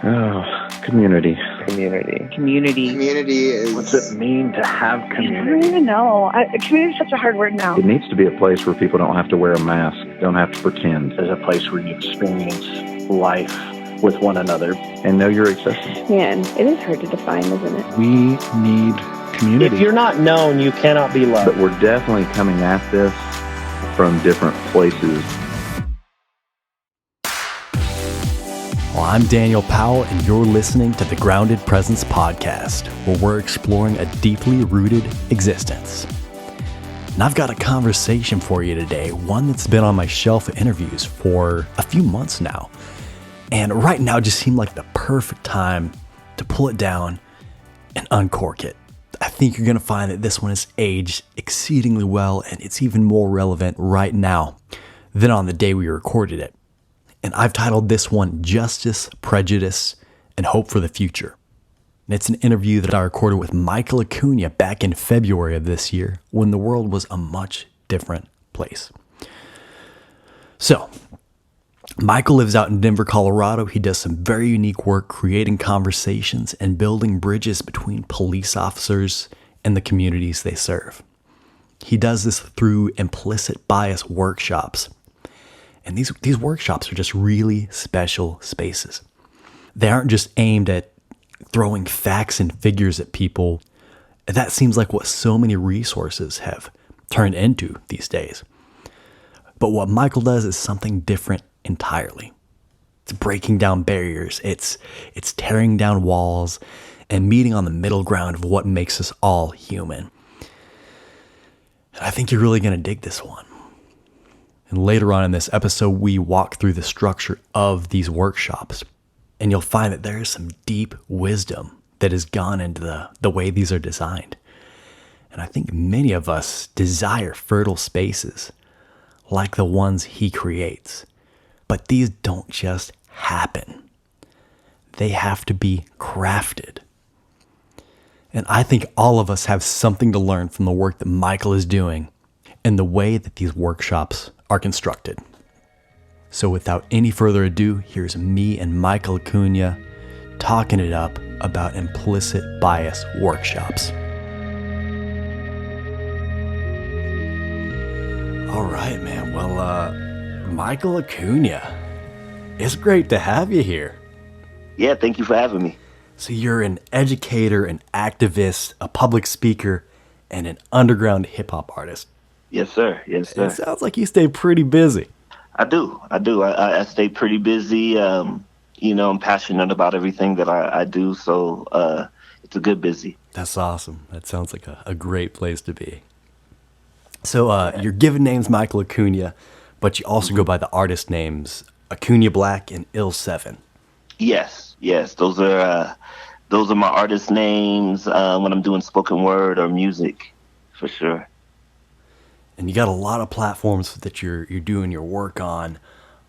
Oh, community. Community. Community is... What's it mean to have community? I don't even know. Community is such a hard word now. It needs to be a place where people don't have to wear a mask, don't have to pretend. There's a place where you experience life with one another and know your existence. Man, it is hard to define, isn't it? We need community. If you're not known, you cannot be loved. But we're definitely coming at this from different places. Well, I'm Daniel Powell, and you're listening to the Grounded Presence Podcast, where we're exploring a deeply rooted existence. And I've got a conversation for you today, one that's been on my shelf of interviews for a few months now. And right now just seemed like the perfect time to pull it down and uncork it. I think you're going to find that this one has aged exceedingly well, and it's even more relevant right now than on the day we recorded it. And I've titled this one Justice, Prejudice, and Hope for the Future. And it's an interview that I recorded with Michael Acuña back in February of this year when the world was a much different place. So, Michael lives out in Denver, Colorado. He does some very unique work creating conversations and building bridges between police officers and the communities they serve. He does this through implicit bias workshops. And these workshops are just really special spaces. They aren't just aimed at throwing facts and figures at people. That seems like what so many resources have turned into these days. But what Michael does is something different entirely. It's breaking down barriers. It's tearing down walls and meeting on the middle ground of what makes us all human. And I think you're really going to dig this one. And later on in this episode, we walk through the structure of these workshops. And you'll find that there is some deep wisdom that has gone into the way these are designed. And I think many of us desire fertile spaces like the ones he creates. But these don't just happen. They have to be crafted. And I think all of us have something to learn from the work that Michael is doing and the way that these workshops are constructed. So without any further ado, here's me and Michael Acuña talking it up about implicit bias workshops. All right, man. Well, Michael Acuña, it's great to have you here. Yeah, thank you for having me. So you're an educator, an activist, a public speaker, and an underground hip-hop artist. Yes, sir. Yes, sir. It sounds like you stay pretty busy. I do. I stay pretty busy. I'm passionate about everything that I do, so it's a good busy. That's awesome. That sounds like a great place to be. So your given name's Michael Acuña, but you also go by the artist names Acuña Black and Il7. Yes. Those are my artist names when I'm doing spoken word or music, for sure. And you got a lot of platforms that you're doing your work on,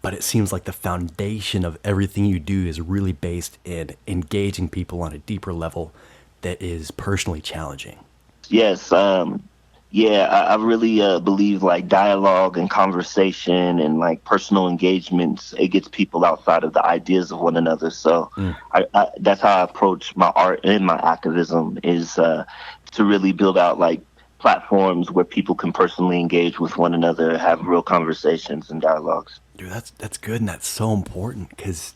but it seems like the foundation of everything you do is really based in engaging people on a deeper level that is personally challenging. Yes. I really believe like dialogue and conversation and like personal engagements, it gets people outside of the ideas of one another. So I that's how I approach my art and my activism is to really build out like platforms where people can personally engage with one another, have real conversations and dialogues. Dude, that's good, and that's so important because,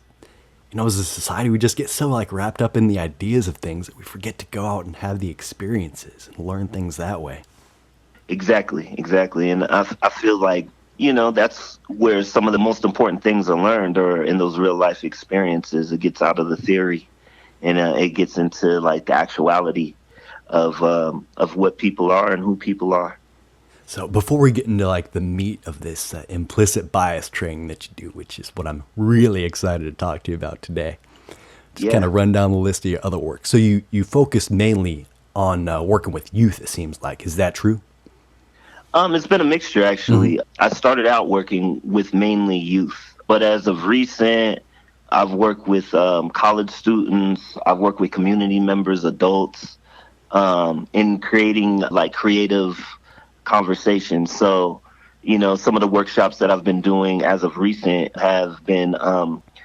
as a society, we just get so like wrapped up in the ideas of things that we forget to go out and have the experiences and learn things that way. Exactly. And I feel like, that's where some of the most important things are learned or in those real life experiences. It gets out of the theory and it gets into like the actuality of what people are and who people are. So before we get into like the meat of this implicit bias training that you do, which is what I'm really excited to talk to you about today, just kind of run down the list of your other work. So you focus mainly on working with youth, it seems like. Is that true? It's been a mixture, actually. I started out working with mainly youth, but as of recent, I've worked with college students. I've worked with community members, adults, in creating like creative conversations. So, some of the workshops that I've been doing as of recent have been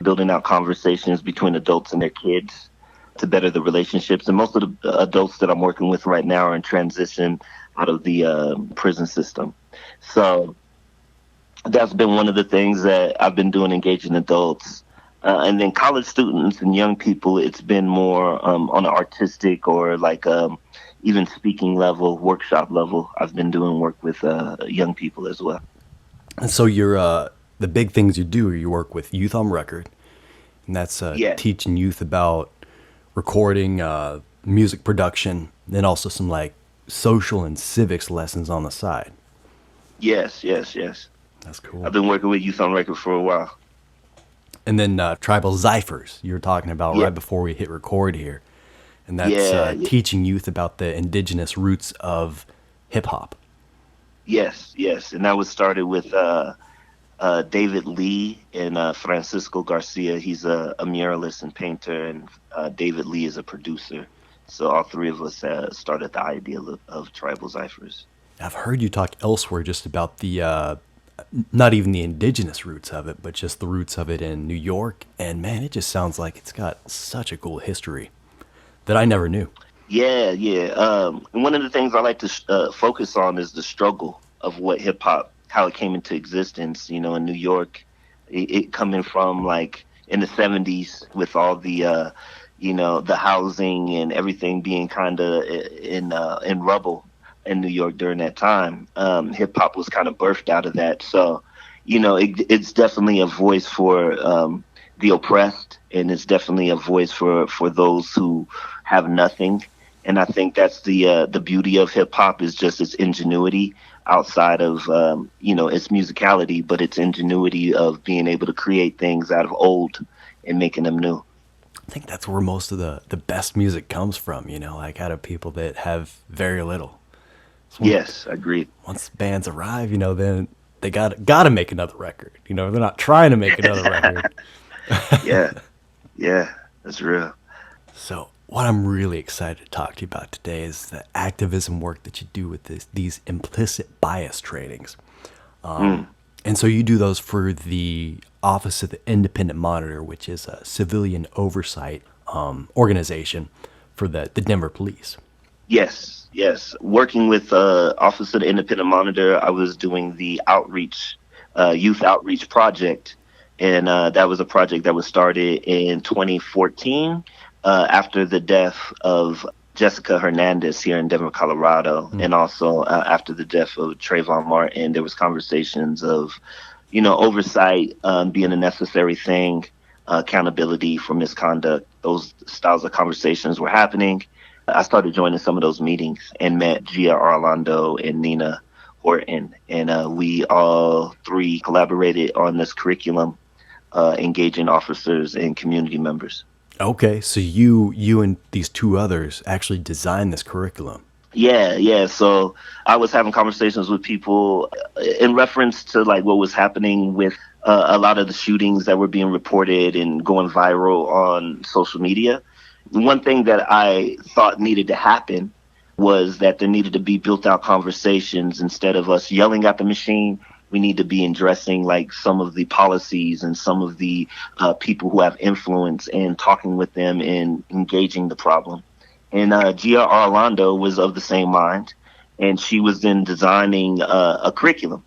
building out conversations between adults and their kids to better the relationships. And most of the adults that I'm working with right now are in transition out of the prison system. So that's been one of the things that I've been doing, engaging adults. And then college students and young people, it's been more on an artistic or like even speaking level, workshop level. I've been doing work with young people as well. And so you're the big things you do are you work with Youth on Record, and that's teaching youth about recording, music production, then also some like social and civics lessons on the side. Yes. That's cool. I've been working with Youth on Record for a while. And then Tribal Zyphers, you were talking about right before we hit record here. And that's teaching youth about the indigenous roots of hip hop. Yes. And that was started with David Lee and Francisco Garcia. He's a muralist and painter, and David Lee is a producer. So all three of us started the idea of Tribal Zyphers. I've heard you talk elsewhere just about the not even the indigenous roots of it, but just the roots of it in New York. And man, it just sounds like it's got such a cool history that I never knew. Yeah. And one of the things I like to focus on is the struggle of what hip hop, how it came into existence, in New York, it coming from like in the 70s with all the, the housing and everything being kind of in rubble in New York during that time. Hip hop was kind of birthed out of that. So, it's definitely a voice for the oppressed, and it's definitely a voice for those who have nothing. And I think that's the beauty of hip hop is just its ingenuity outside of, its musicality, but its ingenuity of being able to create things out of old and making them new. I think that's where most of the best music comes from, like out of people that have very little. So yes, agreed. Once bands arrive, then they gotta make another record. They're not trying to make another record. Yeah, that's real. So what I'm really excited to talk to you about today is the activism work that you do with these implicit bias trainings. And so you do those for the Office of the Independent Monitor, which is a civilian oversight organization for the Denver police. Yes. Working with Office of the Independent Monitor, I was doing the outreach, youth outreach project. And that was a project that was started in 2014 after the death of Jessica Hernandez here in Denver, Colorado. And also after the death of Trayvon Martin, there was conversations of, oversight being a necessary thing, accountability for misconduct. Those styles of conversations were happening. I started joining some of those meetings and met Gia Orlando and Nina Horton. And we all three collaborated on this curriculum, engaging officers and community members. Okay, so you and these two others actually designed this curriculum. Yeah. So I was having conversations with people in reference to like what was happening with a lot of the shootings that were being reported and going viral on social media. One thing that I thought needed to happen was that there needed to be built out conversations. Instead of us yelling at the machine, we need to be addressing like some of the policies and some of the people who have influence and talking with them and engaging the problem. And Gia Orlando was of the same mind, and she was then designing a curriculum.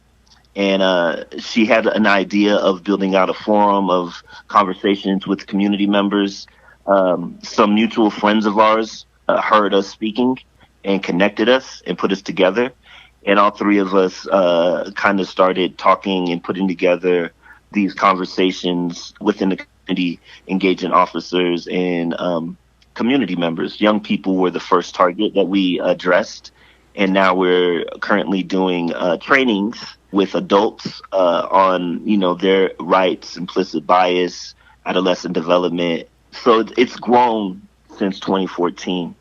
And she had an idea of building out a forum of conversations with community members. Some mutual friends of ours heard us speaking and connected us and put us together. And all three of us kind of started talking and putting together these conversations within the community, engaging officers and community members. Young people were the first target that we addressed. And now we're currently doing trainings with adults on, their rights, implicit bias, adolescent development. So it's grown since 2014.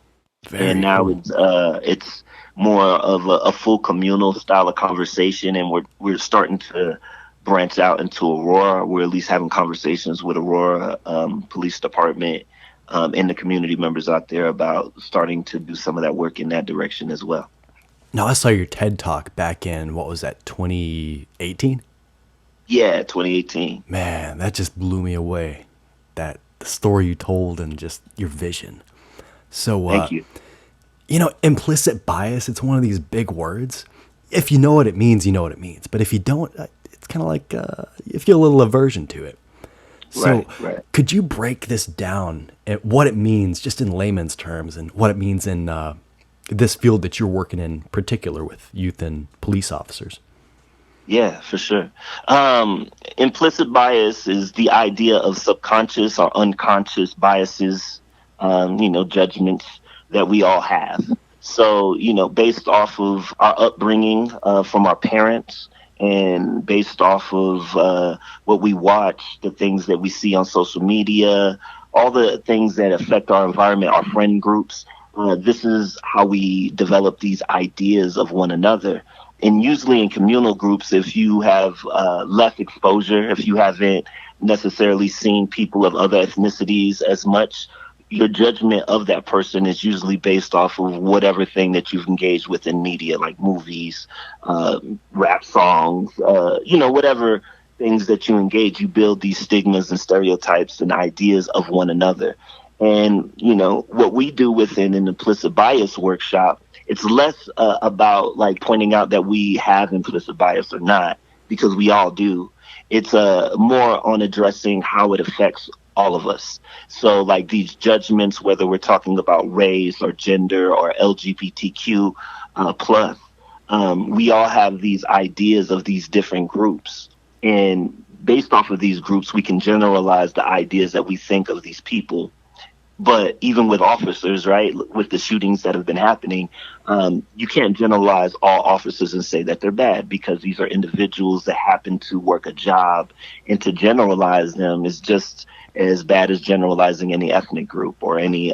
And now it's more of a full communal style of conversation, and we're starting to branch out into Aurora. We're at least having conversations with Aurora Police Department and the community members out there about starting to do some of that work in that direction as well. Now, I saw your TED Talk back in, what was that, 2018? Yeah, 2018. Man, that just blew me away. That the story you told and just your vision. So, Thank you. Implicit bias, it's one of these big words. If you know what it means, you know what it means. But if you don't, it's kind of like you feel a little aversion to it. So Right. could you break this down at what it means just in layman's terms and what it means in this field that you're working in particular with youth and police officers? Yeah, for sure. Implicit bias is the idea of subconscious or unconscious biases, judgments that we all have. So, based off of our upbringing from our parents and based off of what we watch, the things that we see on social media, all the things that affect our environment, our friend groups, this is how we develop these ideas of one another. And usually in communal groups, if you have less exposure, if you haven't necessarily seen people of other ethnicities as much, your judgment of that person is usually based off of whatever thing that you've engaged with in media, like movies, rap songs, whatever things that you engage, you build these stigmas and stereotypes and ideas of one another. And, what we do within an implicit bias workshop, it's less about like pointing out that we have implicit bias or not, because we all do. It's more on addressing how it affects all of us. So like these judgments, whether we're talking about race or gender or LGBTQ plus, we all have these ideas of these different groups. And based off of these groups, we can generalize the ideas that we think of these people. But even with officers, right, with the shootings that have been happening, you can't generalize all officers and say that they're bad, because these are individuals that happen to work a job, and to generalize them is just as bad as generalizing any ethnic group or any,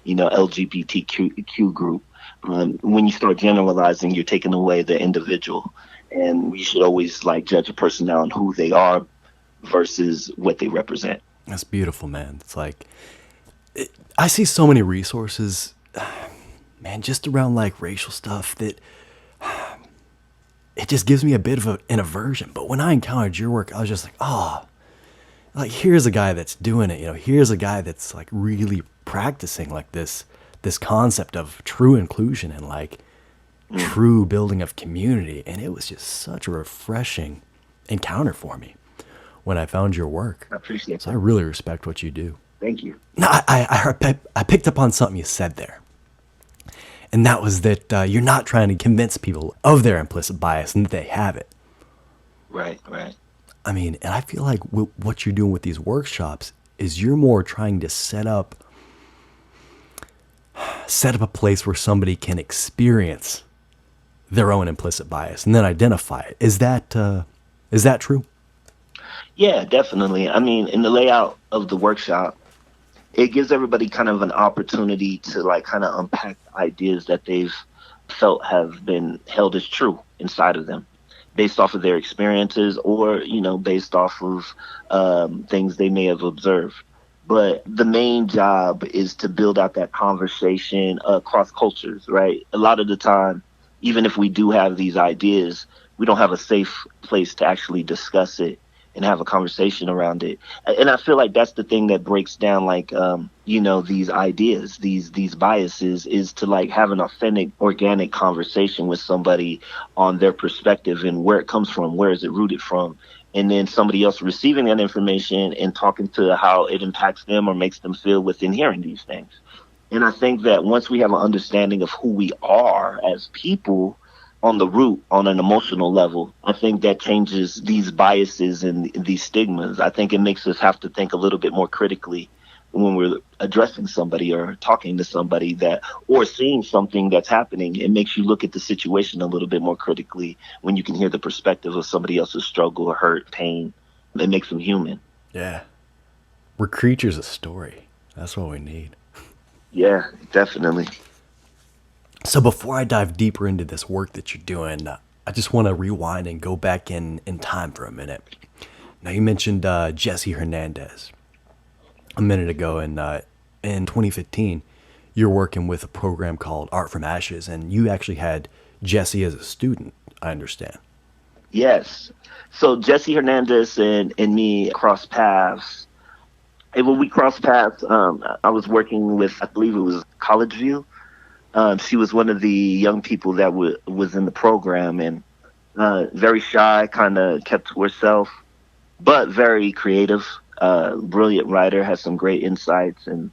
LGBTQ group. When you start generalizing, you're taking away the individual, and we should always like judge a person on who they are versus what they represent. That's beautiful, man. It's like, I see so many resources, man, just around like racial stuff that it just gives me a bit of an aversion. But when I encountered your work, I was just like, oh, like here's a guy that's doing it. Here's a guy that's like really practicing like this concept of true inclusion and like true building of community. And it was just such a refreshing encounter for me when I found your work. I appreciate So that. I really respect what you do. Thank you. No, I picked up on something you said there. And that was that you're not trying to convince people of their implicit bias and that they have it. Right. I mean, and I feel like what you're doing with these workshops is you're more trying to set up a place where somebody can experience their own implicit bias and then identify it. Is that true? Yeah, definitely. I mean, in the layout of the workshop, it gives everybody kind of an opportunity to like kind of unpack the ideas that they've felt have been held as true inside of them, based off of their experiences or, based off of things they may have observed. But the main job is to build out that conversation across cultures, right? A lot of the time, even if we do have these ideas, we don't have a safe place to actually discuss it and have a conversation around it. And I feel like that's the thing that breaks down like, these ideas, these biases, is to like have an authentic, organic conversation with somebody on their perspective and where it comes from, where is it rooted from, and then somebody else receiving that information and talking to how it impacts them or makes them feel within hearing these things. And I think that once we have an understanding of who we are as people, on the root, on an emotional level, I think that changes these biases and these stigmas. I think it makes us have to think a little bit more critically when we're addressing somebody or talking to somebody or seeing something that's happening. It makes you look at the situation a little bit more critically when you can hear the perspective of somebody else's struggle or hurt, pain. It makes them human. Yeah. We're creatures of story. That's what we need. Yeah, definitely. So before I dive deeper into this work that you're doing, I just want to rewind and go back in time for a minute. Now, you mentioned Jesse Hernandez a minute ago. In 2015, you're working with a program called Art from Ashes, and you actually had Jesse as a student, I understand. Yes. So Jesse Hernandez and me crossed paths. And when we crossed paths, I was working with, I believe it was College View. She was one of the young people that was in the program, and very shy, kind of kept to herself, but very creative, brilliant writer, has some great insights, and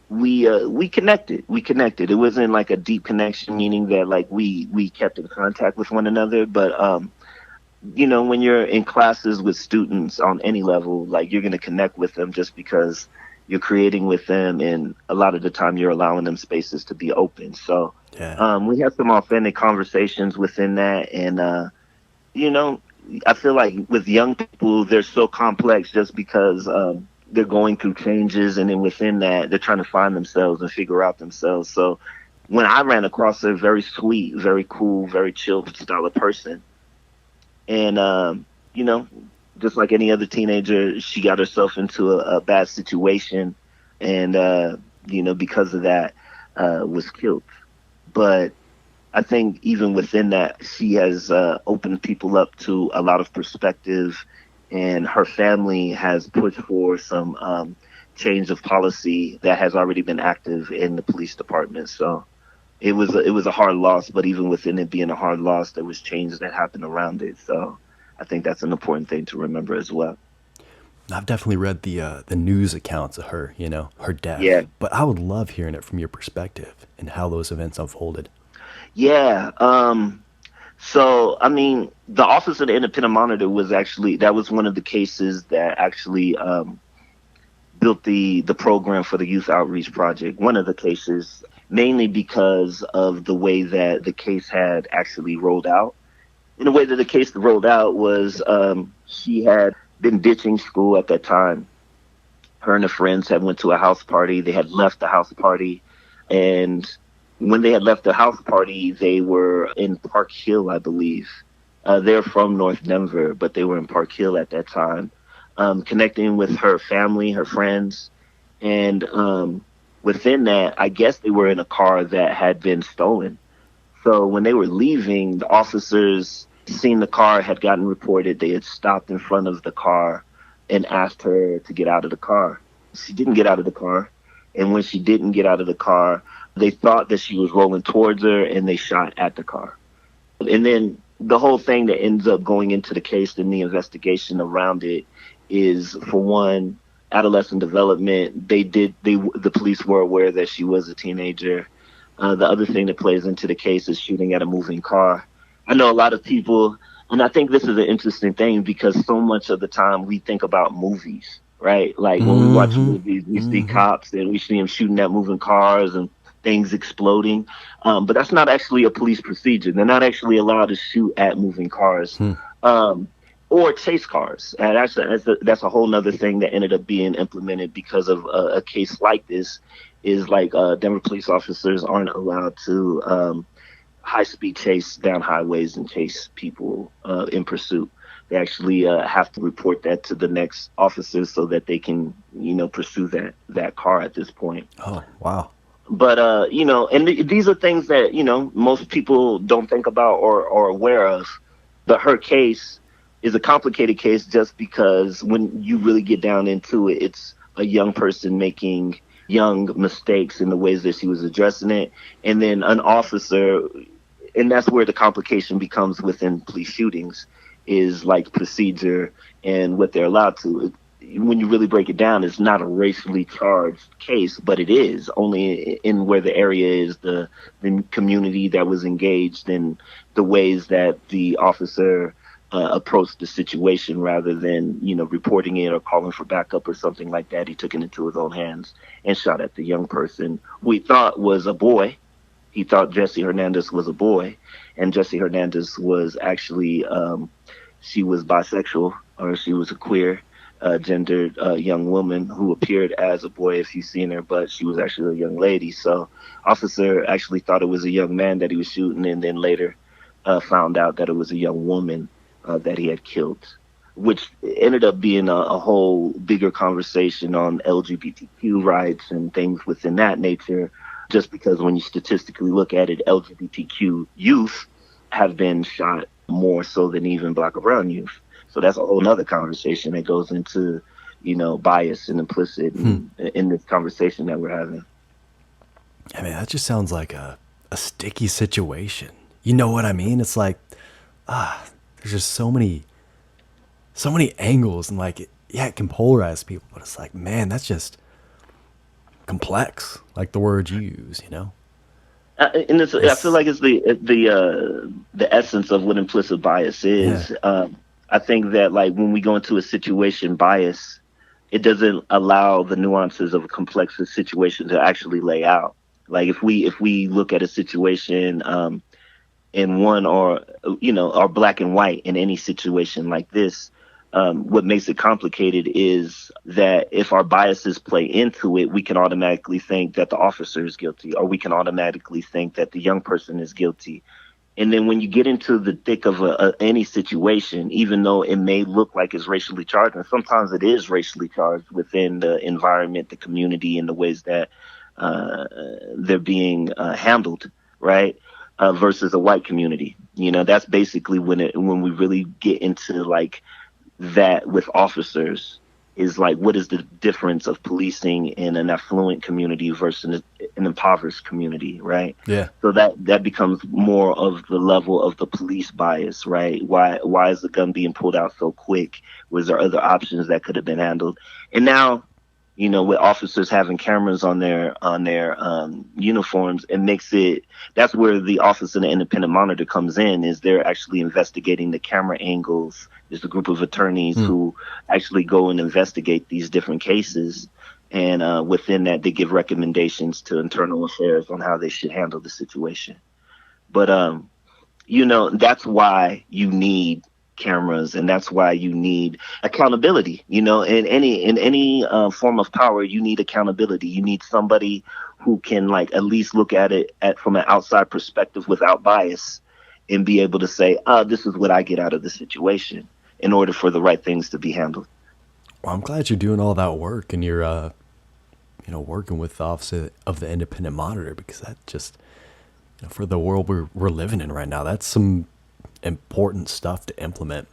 we connected. We connected. It wasn't like a deep connection, meaning that like we kept in contact with one another, but when you're in classes with students on any level, like you're going to connect with them just because you're creating with them, and a lot of the time you're allowing them spaces to be open. So we had some authentic conversations within that, and I feel like with young people, they're so complex just because they're going through changes, and then within that, they're trying to find themselves and figure out themselves. So when I ran across a very sweet, very cool, very chill style of person, and just like any other teenager, she got herself into a bad situation, and because of that, was killed. But I think even within that, she has opened people up to a lot of perspective, and her family has pushed for some change of policy that has already been active in the police department. So it was a hard loss, but even within it being a hard loss, there was change that happened around it. So I think that's an important thing to remember as well. I've definitely read the news accounts of her, her death. Yeah. But I would love hearing it from your perspective and how those events unfolded. Yeah. So, I mean, the Office of the Independent Monitor that was one of the cases that actually built the program for the Youth Outreach Project. One of the cases, mainly because of the way that the case had actually rolled out. And the way that the case rolled out was she had been ditching school at that time. Her and her friends had went to a house party. They had left the house party, and when they had left the house party, they were in Park Hill, I believe. They're from North Denver, but they were in Park Hill at that time, connecting with her family, her friends. And within that, I guess they were in a car that had been stolen. So when they were leaving, the officers seen the car, had gotten reported. They had stopped in front of the car and asked her to get out of the car. She didn't get out of the car. And when she didn't get out of the car, they thought that she was rolling towards her, and they shot at the car. And then the whole thing that ends up going into the case and the investigation around it is, for one, adolescent development. The police were aware that she was a teenager. The other thing that plays into the case is shooting at a moving car. I know a lot of people, and I think this is an interesting thing because so much of the time we think about movies, right? Like when we watch movies, we see cops and we see them shooting at moving cars and things exploding. But that's not actually a police procedure. They're not actually allowed to shoot at moving cars or chase cars. And that's a whole nother thing that ended up being implemented because of a case like this. Is like Denver police officers aren't allowed to high-speed chase down highways and chase people in pursuit. They actually have to report that to the next officers so that they can, pursue that car at this point. Oh, wow. But, and these are things that, most people don't think about or are aware of. But her case is a complicated case just because when you really get down into it, it's a young person making young mistakes in the ways that she was addressing it. And then an officer, and that's where the complication becomes within police shootings, is like procedure and what they're allowed to. When you really break it down, it's not a racially charged case, but it is only in where the area is, the community that was engaged, and the ways that the officer approached the situation rather than, reporting it or calling for backup or something like that. He took it into his own hands and shot at the young person who he thought was a boy. He thought Jesse Hernandez was a boy, and Jesse Hernandez was actually, she was bisexual, or she was a queer gendered young woman who appeared as a boy if you've seen her, but she was actually a young lady. So officer actually thought it was a young man that he was shooting, and then later found out that it was a young woman that he had killed, which ended up being a whole bigger conversation on LGBTQ rights and things within that nature, just because when you statistically look at it, LGBTQ youth have been shot more so than even Black or brown youth. So that's a whole nother conversation that goes into, bias and implicit in this conversation that we're having. I mean, that just sounds like a sticky situation. You know what I mean? It's like, there's just so many angles, and like, it can polarize people, but it's like, man, that's just complex, like the word you use, And I feel like it's the essence of what implicit bias is. Yeah. I think that, like, when we go into a situation bias, it doesn't allow the nuances of a complex situation to actually lay out. Like, if we look at a situation in one, or black and white in any situation like this, what makes it complicated is that if our biases play into it, we can automatically think that the officer is guilty, or we can automatically think that the young person is guilty. And then when you get into the thick of any situation, even though it may look like it's racially charged, and sometimes it is racially charged within the environment, the community, and the ways that they're being handled, right? Versus a white community. That's basically when we really get into, like, that with officers, is like, what is the difference of policing in an affluent community versus an impoverished community, right? Yeah. So that becomes more of the level of the police bias, right? Why is the gun being pulled out so quick? Was there other options that could have been handled? And now, with officers having cameras on their uniforms, that's where the Office of the Independent Monitor comes in, is they're actually investigating the camera angles. There's a group of attorneys who actually go and investigate these different cases. And within that, they give recommendations to internal affairs on how they should handle the situation. But, that's why you need cameras, and that's why you need accountability. In any form of power, you need accountability. You need somebody who can, like, at least look at it from an outside perspective without bias, and be able to say, this is what I get out of the situation, in order for the right things to be handled. Well, I'm glad you're doing all that work, and you're working with the Office of the Independent Monitor, because that just, for the world we're living in right now, that's some important stuff to implement,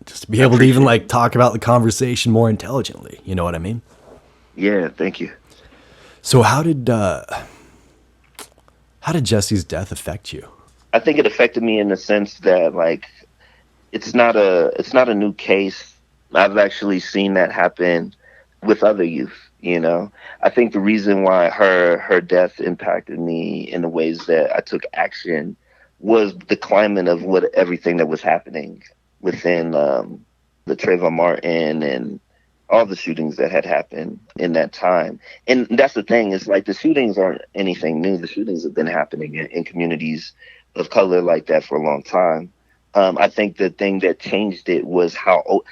just to be able to even, like, talk about the conversation more intelligently. You know what I mean? Yeah, thank you. So how did Jesse's death affect you? I think it affected me in the sense that, like, it's not a new case. I've actually seen that happen with other youth. I think the reason why her death impacted me in the ways that I took action was the climate of everything that was happening within the Trayvon Martin and all the shootings that had happened in that time. And that's the thing, is, like, the shootings aren't anything new. The shootings have been happening in communities of color like that for a long time. I think the thing that changed it was how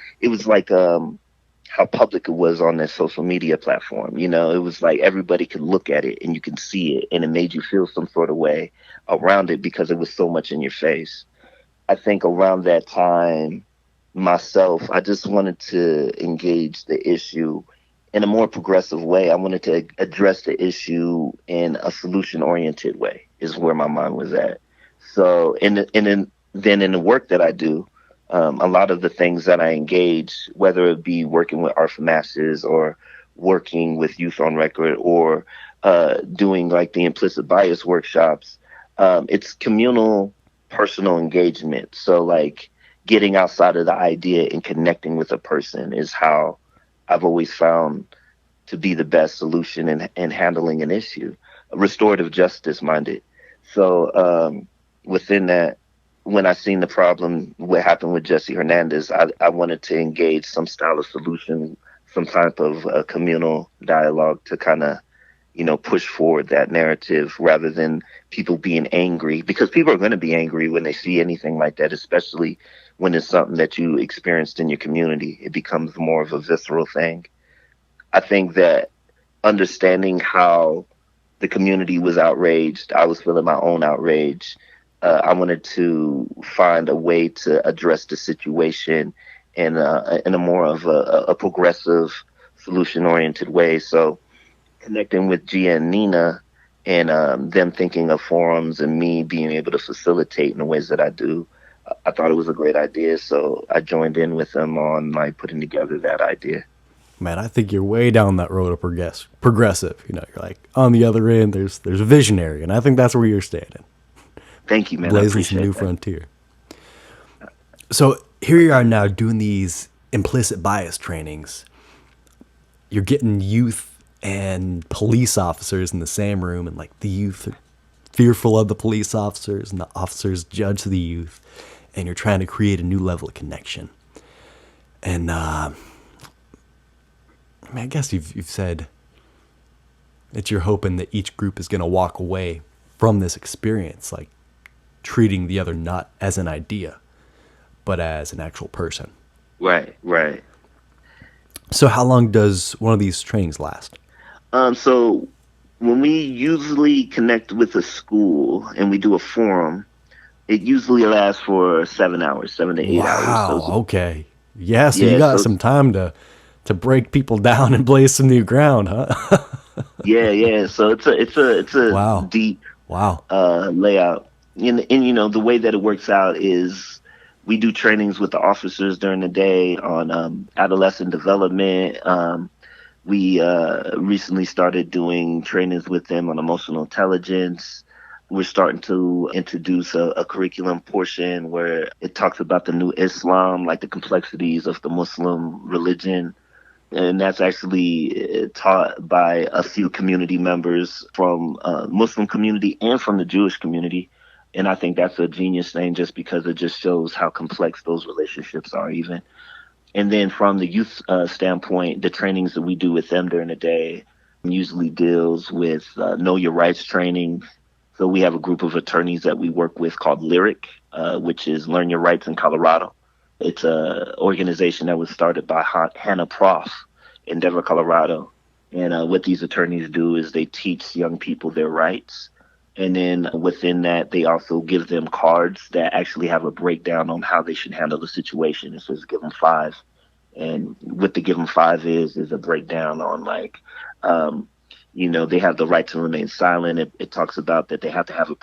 public it was on their social media platform. It was like everybody could look at it and you can see it, and it made you feel some sort of way around it because it was so much in your face. I think around that time, myself, I just wanted to engage the issue in a more progressive way. I wanted to address the issue in a solution-oriented way, is where my mind was at. So, then in the work that I do, a lot of the things that I engage, whether it be working with Art for Masses or working with Youth on Record, or doing, like, the implicit bias workshops, it's communal, personal engagement. So, like, getting outside of the idea and connecting with a person is how I've always found to be the best solution in handling an issue, restorative justice minded. So within that, when I seen the problem, what happened with Jesse Hernandez, I wanted to engage some style of solution, some type of communal dialogue to kind of, push forward that narrative, rather than people being angry, because people are going to be angry when they see anything like that, especially when it's something that you experienced in your community. It becomes more of a visceral thing. I think that understanding how the community was outraged, I was feeling my own outrage. I wanted to find a way to address the situation in a more of a progressive, solution-oriented way. So connecting with Gia and Nina and them thinking of forums and me being able to facilitate in the ways that I do. I thought it was a great idea, so I joined in with them on like putting together that idea. Man, I think you're way down that road of progressive. You know, you're like on the other end. There's a visionary, and I think that's where you're standing. Thank you, man. Blazing some new frontier. So here you are now doing these implicit bias trainings. You're getting youth and police officers in the same room, and like the youth are fearful of the police officers, and the officers judge the youth, and you're trying to create a new level of connection. And I guess you've said that you're hoping that each group is going to walk away from this experience like treating the other not as an idea, but as an actual person. Right. So how long does one of these trainings last? So when we usually connect with a school and we do a forum, it usually lasts for 7 hours, 7 to 8 hours. Wow. So, yeah, you got some time to break people down and blaze some new ground, huh? yeah. So it's a deep layout. And you know, the way that it works out is we do trainings with the officers during the day on adolescent development. We recently started doing trainings with them on emotional intelligence. We're starting to introduce a curriculum portion where it talks about the new Islam, like the complexities of the Muslim religion. And that's actually taught by a few community members from Muslim community and from the Jewish community. And I think that's a genius thing just because it just shows how complex those relationships are even. And then from the youth standpoint, the trainings that we do with them during the day usually deals with know your rights training. So we have a group of attorneys that we work with called Lyric, which is Learn Your Rights in Colorado. It's an organization that was started by Hannah Prof in Denver, Colorado. And what these attorneys do is they teach young people their rights. And then within that, they also give them cards that actually have a breakdown on how they should handle the situation. It says give them 5. And what the give them 5 is a breakdown on like, you know, they have the right to remain silent. It talks about that they have to have a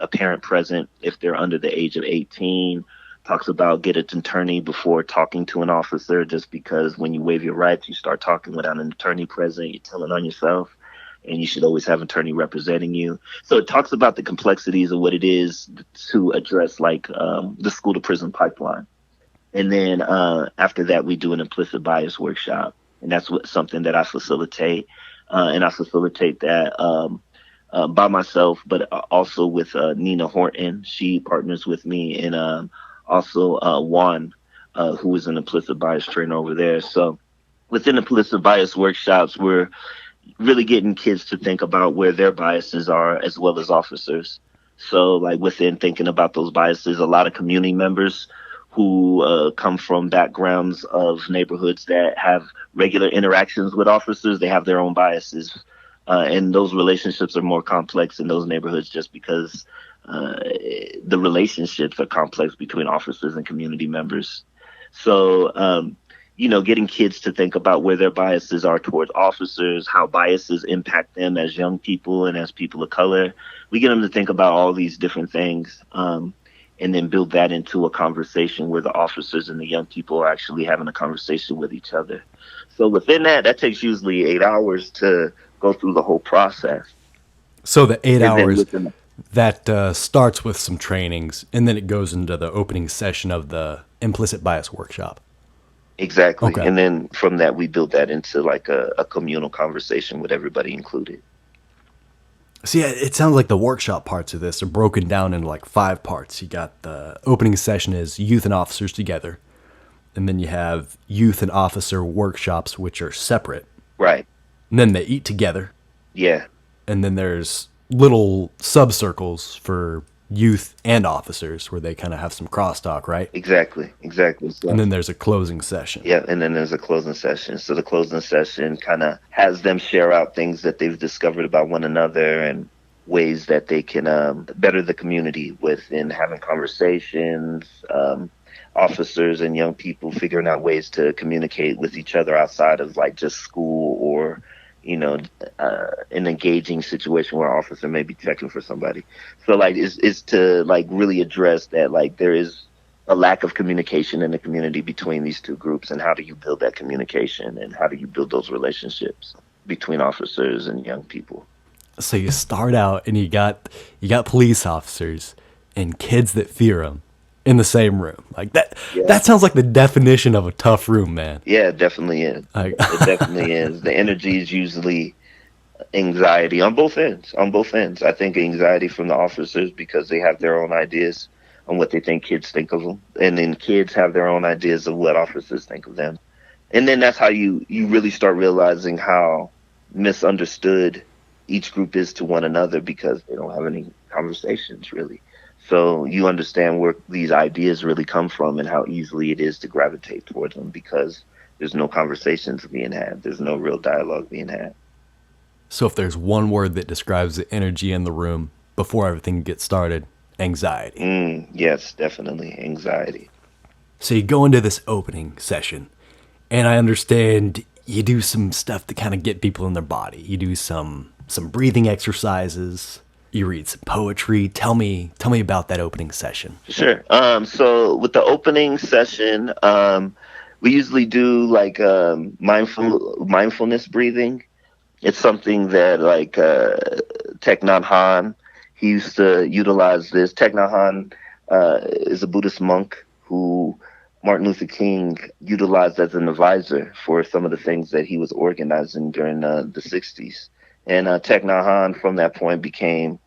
parent present if they're under the age of 18. Talks about get an attorney before talking to an officer, just because when you waive your rights, you start talking without an attorney present, you're telling on yourself. And you should always have an attorney representing you. So it talks about the complexities of what it is to address like the school to prison pipeline. And then after that, we do an implicit bias workshop. And that's something that I facilitate. And I facilitate that by myself, but also with Nina Horton. She partners with me. And also Juan, who is an implicit bias trainer over there. So within implicit bias workshops, we're really getting kids to think about where their biases are as well as officers. So like within thinking about those biases, a lot of community members who come from backgrounds of neighborhoods that have regular interactions with officers, they have their own biases. And those relationships are more complex in those neighborhoods just because the relationships are complex between officers and community members. So, you know, getting kids to think about where their biases are towards officers, how biases impact them as young people and as people of color. We get them to think about all these different things and then build that into a conversation where the officers and the young people are actually having a conversation with each other. So within that takes usually 8 hours to go through the whole process. So the 8 hours, that starts with some trainings, and then it goes into the opening session of the implicit bias workshop. Exactly. Okay. And then from that, we build that into like a communal conversation with everybody included. So yeah, it sounds like the workshop parts of this are broken down into like 5 parts. You got the opening session is youth and officers together. And then you have youth and officer workshops, which are separate. Right. And then they eat together. Yeah. And then there's little subcircles for youth and officers where they kind of have some crosstalk, right? Exactly. So, and then there's a closing session. Yeah, and then there's a closing session. So the closing session kind of has them share out things that they've discovered about one another and ways that they can better the community within having conversations, officers and young people figuring out ways to communicate with each other outside of like just school or, an engaging situation where an officer may be checking for somebody. So like is to like really address that like there is a lack of communication in the community between these two groups, and how do you build that communication, and how do you build those relationships between officers and young people. So you start out and you got police officers and kids that fear them in the same room. Like that. Yeah. That sounds like the definition of a tough room, man. Yeah, it definitely is. It definitely is. The energy is usually anxiety on both ends. I think anxiety from the officers because they have their own ideas on what they think kids think of them, and then kids have their own ideas of what officers think of them. And then that's how you really start realizing how misunderstood each group is to one another because they don't have any conversations really. So you understand where these ideas really come from and how easily it is to gravitate towards them because there's no conversations being had. There's no real dialogue being had. So if there's one word that describes the energy in the room before everything gets started, anxiety. Yes, definitely anxiety. So you go into this opening session, and I understand you do some stuff to kind of get people in their body. You do some breathing exercises. You read some poetry. Tell me about that opening session. Sure. So with the opening session, we usually do like mindfulness breathing. It's something that like Thich Nhat Hanh, he used to utilize this. Thich Nhat Hanh is a Buddhist monk who Martin Luther King utilized as an advisor for some of the things that he was organizing during the 60s. And Thich Nhat Hanh from that point became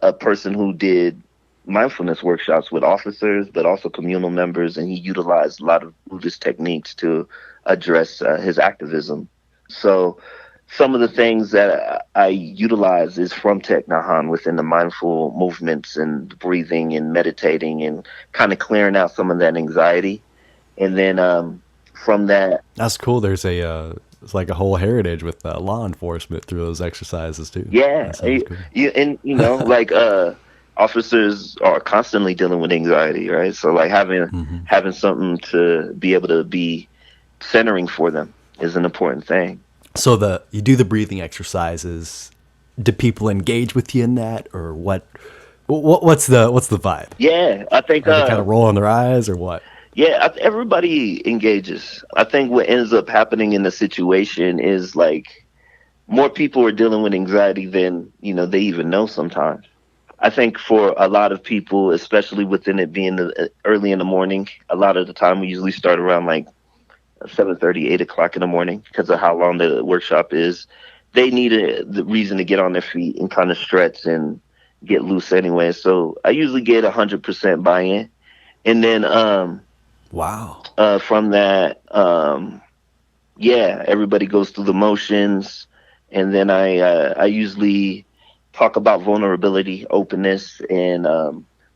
a person who did mindfulness workshops with officers, but also communal members, and he utilized a lot of Buddhist techniques to address his activism. So some of the things that I utilize is from Thich Nhat Hanh within the mindful movements and breathing and meditating and kind of clearing out some of that anxiety. And then from that... That's cool. There's it's like a whole heritage with law enforcement through those exercises too. Yeah. And like officers are constantly dealing with anxiety, right? So like having something to be able to be centering for them is an important thing. So you do the breathing exercises. Do people engage with you in that, or what? What's the vibe? Yeah, I think are they kind of rolling their eyes, or what? Yeah, everybody engages. I think what ends up happening in the situation is like more people are dealing with anxiety than they even know sometimes. I think for a lot of people, especially within it being early in the morning, a lot of the time we usually start around like 7:30, 8 o'clock in the morning because of how long the workshop is. They need the reason to get on their feet and kind of stretch and get loose anyway. So I usually get 100% buy-in. And then, from that, everybody goes through the motions. And then I usually talk about vulnerability, openness, and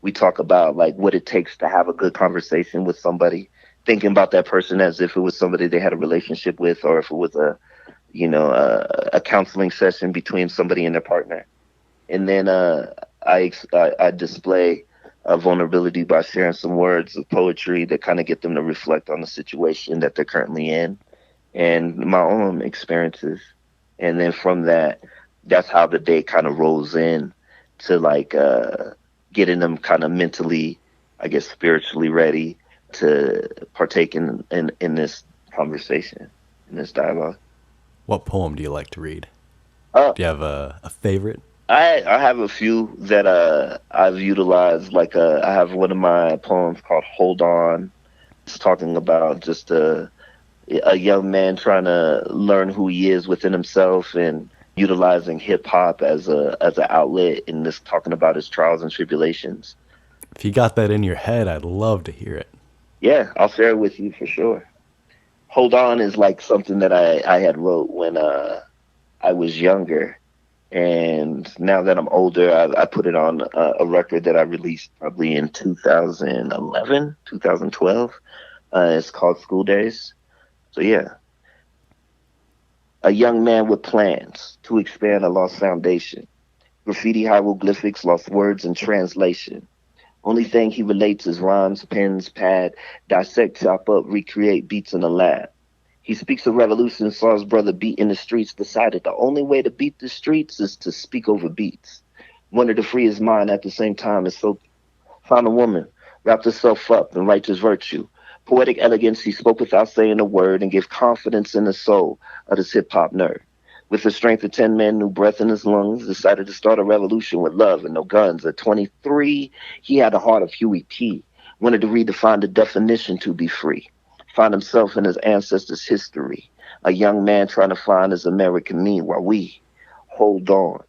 we talk about like what it takes to have a good conversation with somebody. Thinking about that person as if it was somebody they had a relationship with, or if it was a counseling session between somebody and their partner. And then I display vulnerability by sharing some words of poetry that kind of get them to reflect on the situation that they're currently in and my own experiences. And then from that, that's how the day kind of rolls in to like getting them kind of mentally, I guess, spiritually ready to partake in this conversation, in this dialogue. What poem do you like to read? Do you have a favorite? I have a few that I've utilized. Like I have one of my poems called "Hold On." It's talking about just a young man trying to learn who he is within himself and utilizing hip hop as an outlet, and this talking about his trials and tribulations. If you got that in your head, I'd love to hear it. Yeah, I'll share it with you for sure. Hold On is like something that I had wrote when I was younger. And now that I'm older, I put it on a record that I released probably in 2011, 2012. It's called School Days. So yeah. A young man with plans to expand a lost foundation. Graffiti hieroglyphics, lost words and translation. Only thing he relates is rhymes, pens, pad, dissect, chop up, recreate beats in the lab. He speaks of revolution, saw his brother beat in the streets, decided the only way to beat the streets is to speak over beats. Wanted to free his mind at the same time, and so found a woman, wrapped herself up in righteous virtue. Poetic elegance, he spoke without saying a word and gave confidence in the soul of this hip-hop nerd. With the strength of 10 men, new breath in his lungs, decided to start a revolution with love and no guns. At 23, he had the heart of Huey P. Wanted to redefine the definition to be free. Find himself in his ancestors' history. A young man trying to find his American me while we hold on,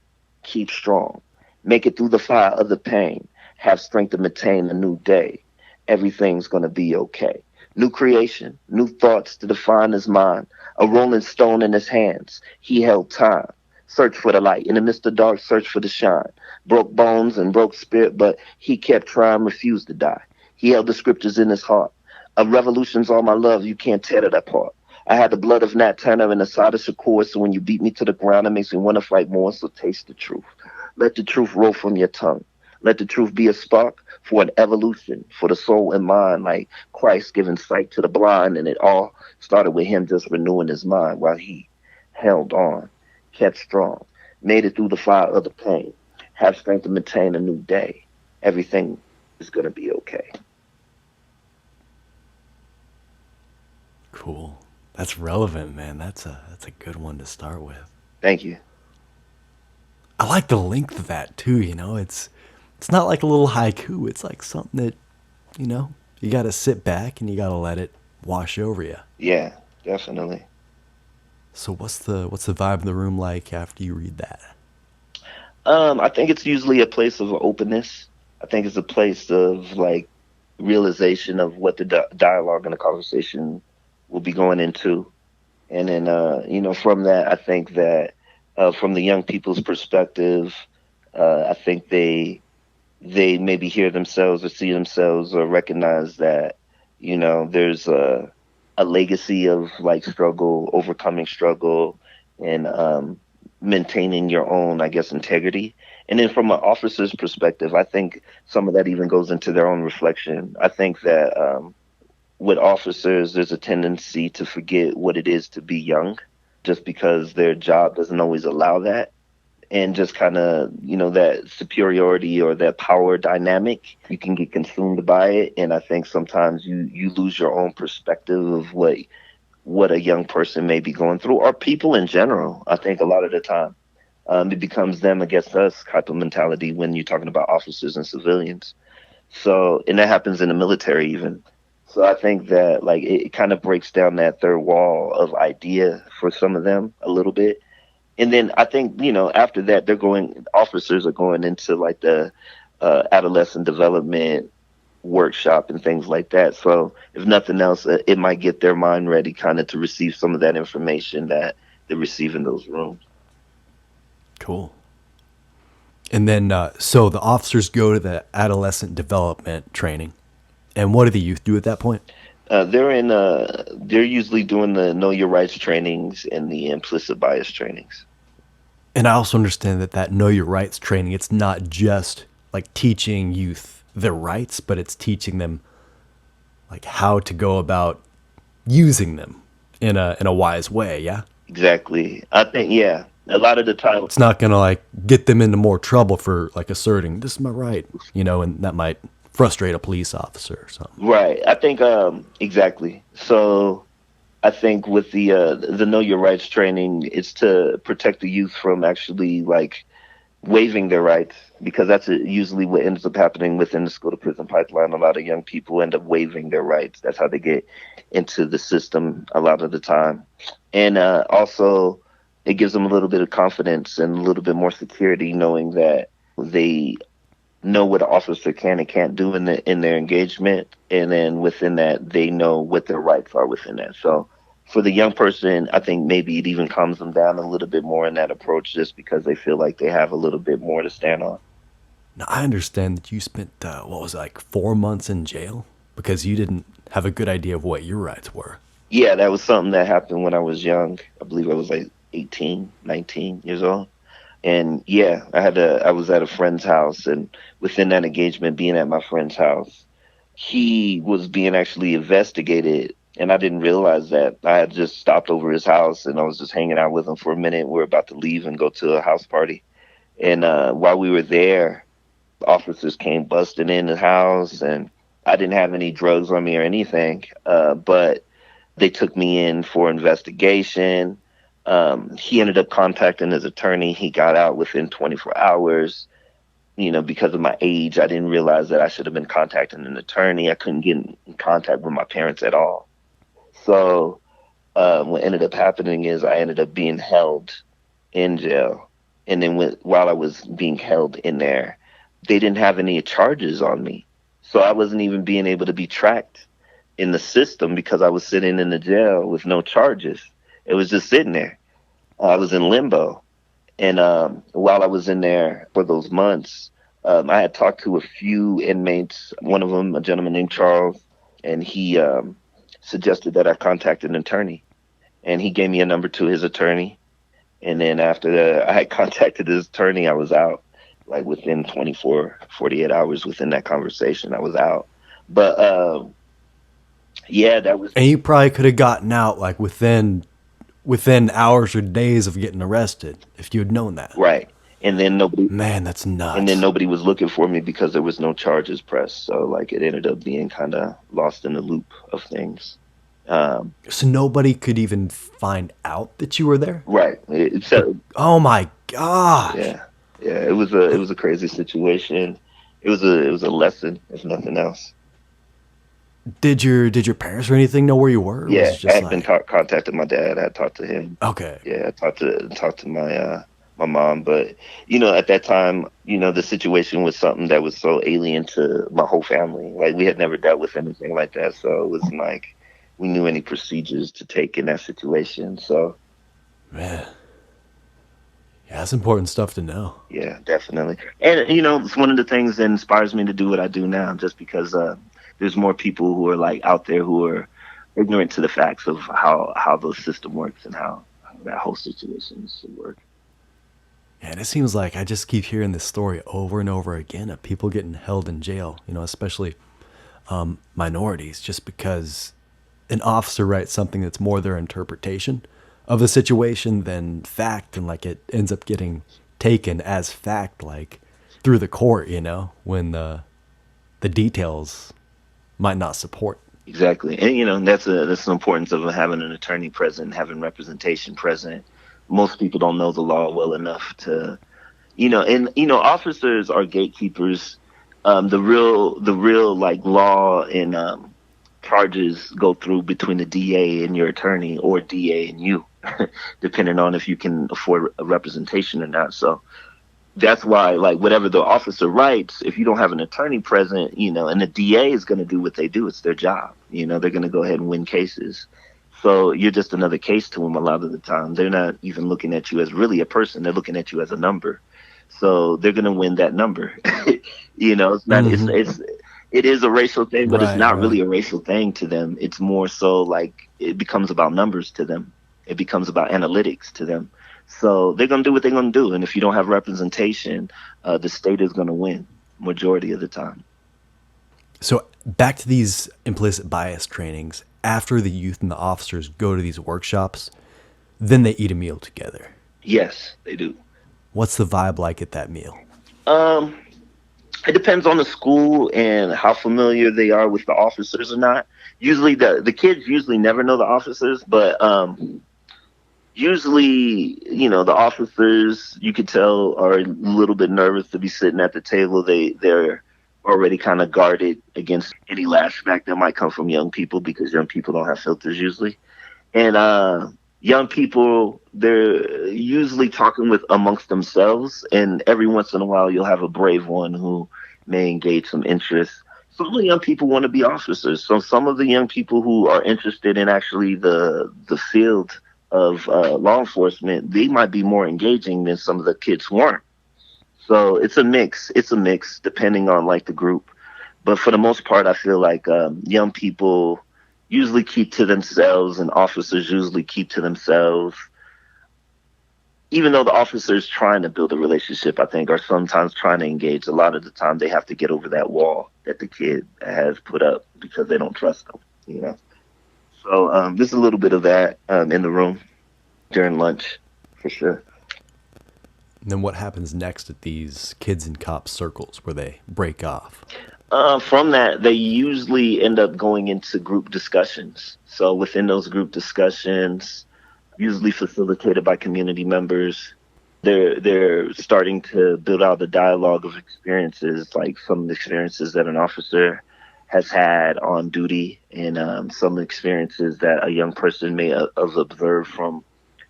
keep strong, make it through the fire of the pain, have strength to maintain a new day. Everything's going to be okay. New creation, new thoughts to define his mind. A rolling stone in his hands. He held time. Search for the light. In the midst of dark, search for the shine. Broke bones and broke spirit, but he kept trying, refused to die. He held the scriptures in his heart. A revolution's all my love, you can't tear it apart. I had the blood of Nat Turner and the side of Shakur, so when you beat me to the ground, it makes me want to fight more, so taste the truth. Let the truth roll from your tongue. Let the truth be a spark for an evolution, for the soul and mind, like Christ giving sight to the blind, and it all started with him just renewing his mind while he held on, kept strong, made it through the fire of the pain, have strength to maintain a new day. Everything is going to be okay. Cool. That's relevant, man. That's a good one to start with. Thank you. I like the length of that too, you know. It's not like a little haiku. It's like something that, you know, you got to sit back and you got to let it wash over you. Yeah, definitely. So what's the vibe in the room like after you read that? I think it's usually a place of openness. I think it's a place of like realization of what the dialogue and the conversation will be going into. And then, you know, from that, I think that from the young people's perspective, I think they maybe hear themselves or see themselves or recognize that, you know, there's a legacy of like struggle, overcoming struggle, and maintaining your own, I guess, integrity. And then from an officer's perspective, I think some of that even goes into their own reflection. I think that with officers, there's a tendency to forget what it is to be young just because their job doesn't always allow that. And just kind of, you know, that superiority or that power dynamic, you can get consumed by it. And I think sometimes you lose your own perspective of what a young person may be going through, or people in general. I think a lot of the time it becomes them against us type of mentality when you're talking about officers and civilians. So, and that happens in the military even. So I think that like it kind of breaks down that third wall of idea for some of them a little bit. And then I think, you know, after that, officers are going into like the adolescent development workshop and things like that. So if nothing else, it might get their mind ready kind of to receive some of that information that they receive in those rooms. Cool. And then, so the officers go to the adolescent development training. And what do the youth do at that point? They're usually doing the Know Your Rights trainings and the implicit bias trainings. And I also understand that Know Your Rights training, it's not just like teaching youth their rights, but it's teaching them like how to go about using them in a wise way. Yeah. Exactly. I think, yeah, a lot of the time it's not going to like get them into more trouble for like asserting this is my right, you know, and that might frustrate a police officer or something. Right. I think, exactly. So I think with the Know Your Rights training, it's to protect the youth from actually like waiving their rights, because that's usually what ends up happening within the school to prison pipeline. A lot of young people end up waiving their rights. That's how they get into the system a lot of the time. And also it gives them a little bit of confidence and a little bit more security, knowing that they know what an officer can and can't do in their engagement, and then within that they know what their rights are within that. So for the young person, I think maybe it even calms them down a little bit more in that approach, just because they feel like they have a little bit more to stand on. Now I understand that you spent 4 months in jail because you didn't have a good idea of what your rights were. Yeah, that was something that happened when I was young. I believe I was like 18, 19 years old. And yeah, I was at a friend's house, and within that engagement, being at my friend's house, he was being actually investigated And I didn't realize that. I had just stopped over his house and I was just hanging out with him for a minute. We were about to leave and go to a house party. And while we were there, officers came busting in the house, and I didn't have any drugs on me or anything. But they took me in for investigation. He ended up contacting his attorney. He got out within 24 hours. Because of my age, I didn't realize that I should have been contacting an attorney. I couldn't get in contact with my parents at all. So what ended up happening is I ended up being held in jail. And then while I was being held in there, they didn't have any charges on me. So I wasn't even being able to be tracked in the system because I was sitting in the jail with no charges. It was just sitting there. I was in limbo. And while I was in there for those months, I had talked to a few inmates, one of them, a gentleman named Charles, and he suggested that I contact an attorney. And he gave me a number to his attorney. And then after I had contacted his attorney, I was out. Like within 48 hours within that conversation, I was out. But yeah, that was. And you probably could have gotten out like within hours or days of getting arrested if you had known that. Right. And then nobody. Man, that's nuts. And then nobody was looking for me because there was no charges pressed. So like it ended up being kind of lost in the loop of things. So nobody could even find out that you were there? Right. Oh my gosh. Yeah. Yeah, it was a crazy situation. It was a lesson, if nothing else. Did your parents or anything know where you were? Yeah, I had been contacted my dad. I had talked to him. Okay. Yeah, I talked to my mom, but at that time, the situation was something that was so alien to my whole family. Like we had never dealt with anything like that, so it wasn't like we knew any procedures to take in that situation. So, man. Yeah, that's important stuff to know. Yeah, definitely. And, it's one of the things that inspires me to do what I do now, just because there's more people who are like out there who are ignorant to the facts of how the system works and how that whole situation should work. Yeah, and it seems like I just keep hearing this story over and over again of people getting held in jail, especially minorities, just because an officer writes something that's more their interpretation of the situation than fact, and like it ends up getting taken as fact, like through the court, when the details might not support. Exactly. And that's the importance of having an attorney present, having representation present. Most people don't know the law well enough to, officers are gatekeepers. The real like law and charges go through between the DA and your attorney, or DA and you, depending on if you can afford a representation or not. So that's why, like, whatever the officer writes, if you don't have an attorney present, and the DA is going to do what they do. It's their job. They're going to go ahead and win cases. So you're just another case to them a lot of the time. They're not even looking at you as really a person. They're looking at you as a number. So they're going to win that number. It's not, it is a racial thing, but it's not really a racial thing to them. It's more so like it becomes about numbers to them. It becomes about analytics to them. So they're going to do what they're going to do. And if you don't have representation, the state is going to win majority of the time. So back to these implicit bias trainings, after the youth and the officers go to these workshops, then they eat a meal together. Yes, they do. What's the vibe like at that meal? It depends on the school and how familiar they are with the officers or not. Usually the kids usually never know the officers, but usually, the officers, you could tell, are a little bit nervous to be sitting at the table. They're already kind of guarded against any lashback that might come from young people, because young people don't have filters usually. And young people, they're usually talking amongst themselves, and every once in a while you'll have a brave one who may engage some interest. Some of the young people want to be officers. So some of the young people who are interested in actually the field of law enforcement, they might be more engaging than some of the kids who aren't. So it's a mix. It's a mix depending on like the group. But for the most part, I feel like young people usually keep to themselves, and officers usually keep to themselves. Even though the officers trying to build a relationship, I think, are sometimes trying to engage, a lot of the time they have to get over that wall that the kid has put up because they don't trust them, So there's a little bit of that in the room during lunch, for sure. And then what happens next at these kids and cops circles where they break off? From that, they usually end up going into group discussions. So within those group discussions, usually facilitated by community members, they're starting to build out a dialogue of experiences, like some experiences that an officer has had on duty, and some experiences that a young person may have observed from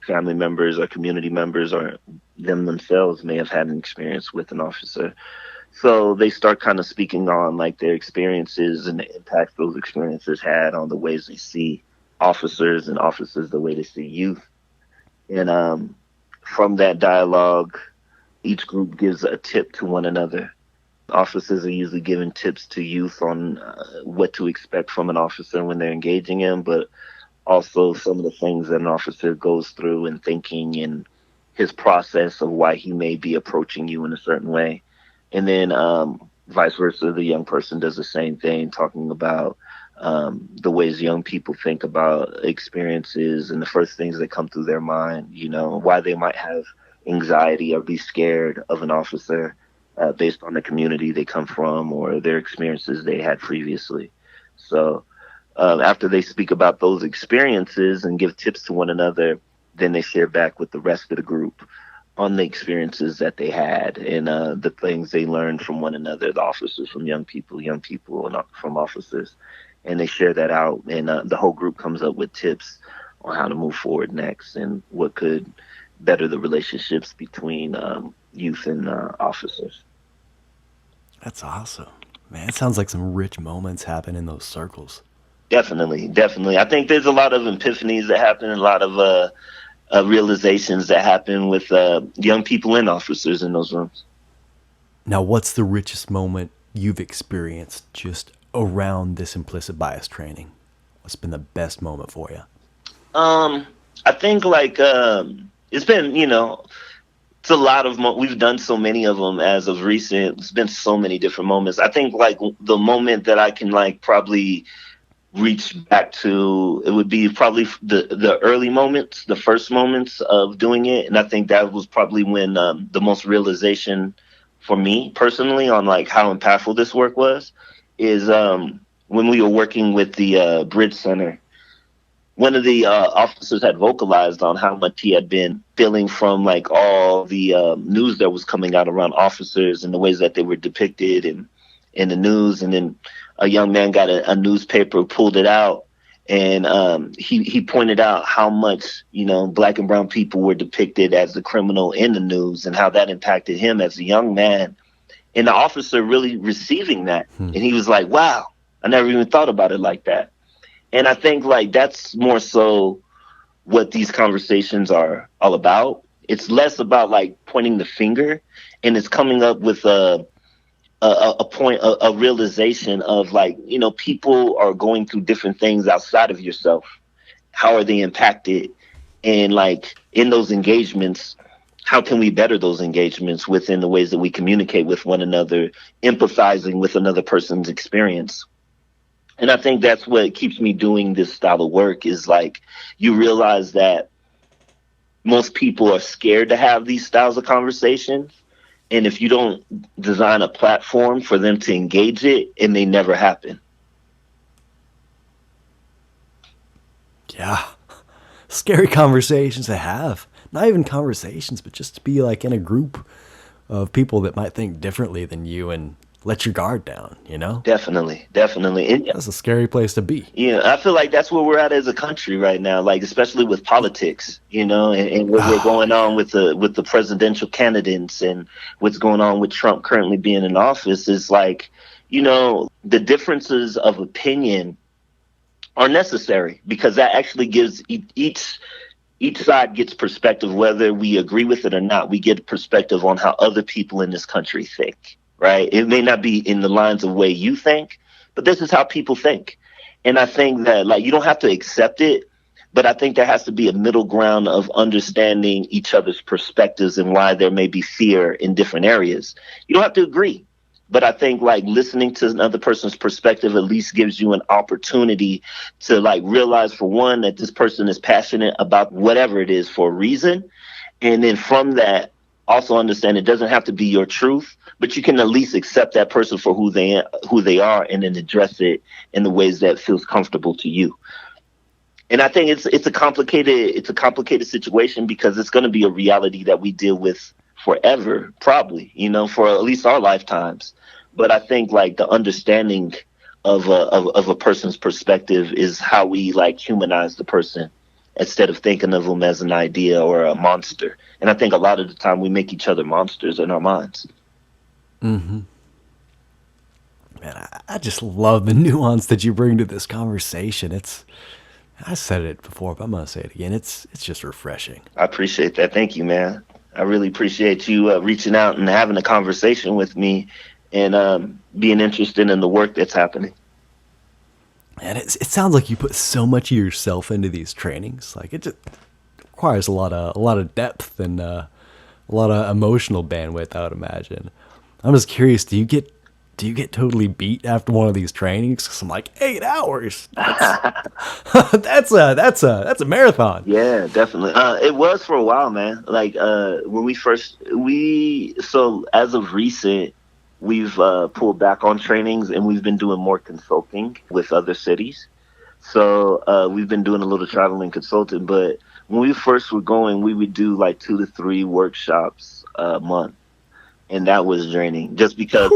family members or community members, or them themselves may have had an experience with an officer. So they start kind of speaking on like their experiences and the impact those experiences had on the ways they see officers, and officers the way they see youth. And from that dialogue, each group gives a tip to one another. Officers are usually giving tips to youth on what to expect from an officer when they're engaging him, but also some of the things that an officer goes through and thinking, and his process of why he may be approaching you in a certain way. And then vice versa, the young person does the same thing, talking about the ways young people think about experiences and the first things that come through their mind, why they might have anxiety or be scared of an officer based on the community they come from or their experiences they had previously. So after they speak about those experiences and give tips to one another, then they share back with the rest of the group on the experiences that they had, and the things they learned from one another, the officers from young people and from officers. And they share that out, and the whole group comes up with tips on how to move forward next and what could better the relationships between youth and officers. That's awesome. Man, it sounds like some rich moments happen in those circles. Definitely. I think there's a lot of epiphanies that happen, a lot of realizations that happen with young people and officers in those rooms. Now, what's the richest moment you've experienced just around this implicit bias training? What's been the best moment for you? I think it's been, it's a lot of we've done so many of them as of recent. It's been so many different moments. I think the moment that I can probably reach back to, it would be probably the early moments, the first moments of doing it. And I think that was probably when the most realization for me personally on how impactful this work was is when we were working with the Bridge Center. One of the officers had vocalized on how much he had been feeling from all the news that was coming out around officers and the ways that they were depicted in the news. And then a young man got a newspaper, pulled it out, and he pointed out how much, Black and brown people were depicted as the criminal in the news and how that impacted him as a young man. And the officer really receiving that. And he was like, wow, I never even thought about it like that. And I think that's more so what these conversations are all about. It's less about pointing the finger, and it's coming up with a point, a realization of people are going through different things outside of yourself. How are they impacted? And in those engagements, how can we better those engagements within the ways that we communicate with one another, empathizing with another person's experience? And I think that's what keeps me doing this style of work is you realize that most people are scared to have these styles of conversations. And if you don't design a platform for them to engage it, it may never happen. Yeah. Scary conversations to have. Not even conversations, but just to be in a group of people that might think differently than you and let your guard down, Definitely. And that's a scary place to be. Yeah, I feel like that's where we're at as a country right now, especially with politics, and what we're going on with the presidential candidates and what's going on with Trump currently being in office is the differences of opinion are necessary because that actually gives each side gets perspective, whether we agree with it or not. We get perspective on how other people in this country think. Right. It may not be in the lines of way you think, but this is how people think. And I think that you don't have to accept it, but I think there has to be a middle ground of understanding each other's perspectives and why there may be fear in different areas. You don't have to agree, But I think like listening to another person's perspective at least gives you an opportunity to like realize, for one, that this person is passionate about whatever it is for a reason. And then from that, also understand it doesn't have to be your truth, but you can at least accept that person for who they are, and then address it in the ways that feels comfortable to you. And I think it's a complicated situation, because it's going to be a reality that we deal with forever, probably, for at least our lifetimes. But I think like the understanding of a person's perspective is how we like humanize the person, instead of thinking of them as an idea or a monster. And I think a lot of the time we make each other monsters in our minds. Mm-hmm. Man, I just love the nuance that you bring to this conversation. I said it before, but I'm going to say it again. It's just refreshing. I appreciate that. Thank you, man. I really appreciate you reaching out and having a conversation with me, and being interested in the work that's happening. And it sounds like you put so much of yourself into these trainings. Like, it just requires a lot of depth and a lot of emotional bandwidth, I would imagine. I'm just curious, do you get totally beat after one of these trainings? 'Cause I'm like, 8 hours. That's a marathon. Yeah, definitely. It was for a while, man. Like when so as of recent, we've pulled back on trainings, and we've been doing more consulting with other cities. So we've been doing a little traveling consulting. But when we first were going, we would do like 2 to 3 workshops a month, and that was draining. Just because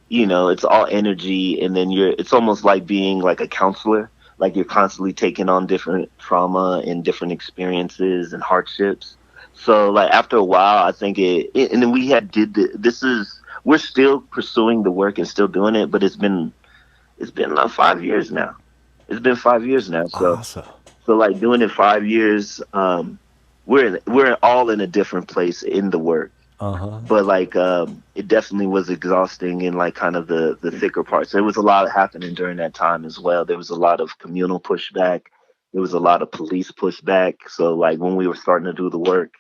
it's all energy, and then it's almost like being like a counselor. Like you're constantly taking on different trauma and different experiences and hardships. So like after a while, I think and then we we're still pursuing the work and still doing it, but it's been 5 years now. It's been 5 years now. So, awesome. So like doing it 5 years, we're all in a different place in the work. Uh-huh. But like it definitely was exhausting in like kind of the thicker parts. There was a lot happening during that time as well. There was a lot of communal pushback. There was a lot of police pushback. So like when we were starting to do the work,